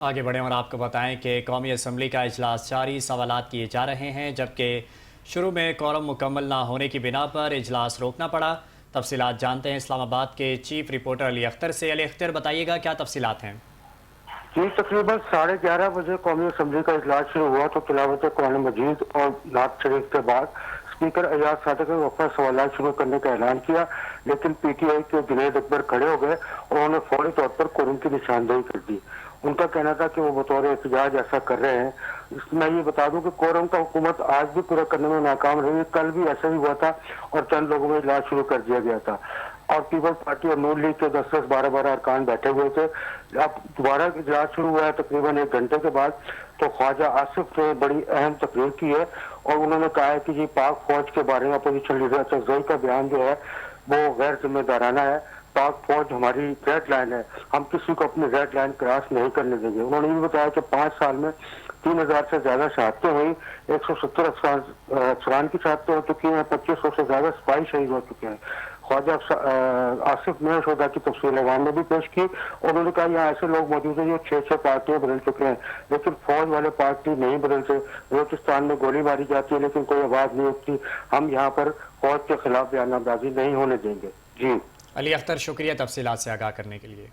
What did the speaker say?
आगे बढ़ें और आपको बताएं कि कौमी असम्बली का इजलास जारी, सवालात किए जा रहे हैं, जबकि शुरू में कोरम मुकम्मल ना होने की बिना पर इजलास रोकना पड़ा। तफसीलात जानते हैं इस्लामाबाद के चीफ रिपोर्टर अली अख्तर से। अली अख्तर, बताइएगा क्या तफसीलात हैं। जी, तकरीबन 11:30 बजे कौमी असम्बली का इजलास शुरू हुआ तो तिलावत कुरान मजीद और नात शरीफ के बाद स्पीकर एजाज सादिक ने वक्फा सवालात शुरू करने का ऐलान किया, लेकिन पीटीआई के जुनैद अकबर खड़े हो गए और उन्होंने फौरी तौर पर कोरम की निशानदेही कर दी। उनका कहना था कि वो बतौर एहतजाज ऐसा कर रहे हैं। मैं ये बता दूं कि कोरम का हुकूमत आज भी पूरा करने में नाकाम रही है। कल भी ऐसा ही हुआ था और चंद लोगों में इजलास शुरू कर दिया गया था और पीपल्स पार्टी और नून लीग के 10-10, 12-12 अरकान बैठे हुए थे। अब दोबारा इजलास शुरू हुआ है तकरीबन 1 घंटे के बाद, तो ख्वाजा आसिफ ने बड़ी अहम तकरीर की है और उन्होंने कहा है कि ये पाक फौज के बारे में अपोजिशन लीडर चकजोई का बयान जो है वो गैर जिम्मेदाराना है। पाक फौज हमारी रेड लाइन है, हम किसी को अपनी रेड लाइन क्रॉस नहीं करने देंगे। उन्होंने ये बताया कि 5 साल में 3000 से ज्यादा शहादतें हुई, 170 अफसरान की शहादतें हो चुकी हैं, 2500 से ज्यादा सिपाही शहीद हो चुके हैं। ख्वाजा आसिफ ने शोधा की तफसील अवाम ने भी पेश की और उन्होंने कहा यहाँ ऐसे लोग मौजूद हैं जो 6-6 पार्टियां बदल चुके हैं, लेकिन फौज वाले पार्टी नहीं बदलते। बलोचिस्तान में गोली मारी जाती है लेकिन कोई आवाज नहीं उठती। हम यहाँ पर फौज के खिलाफ बयानबाजी नहीं होने देंगे। जी अली अख्तर, शुक्रिया तफसीलात से आगाह करने के लिए।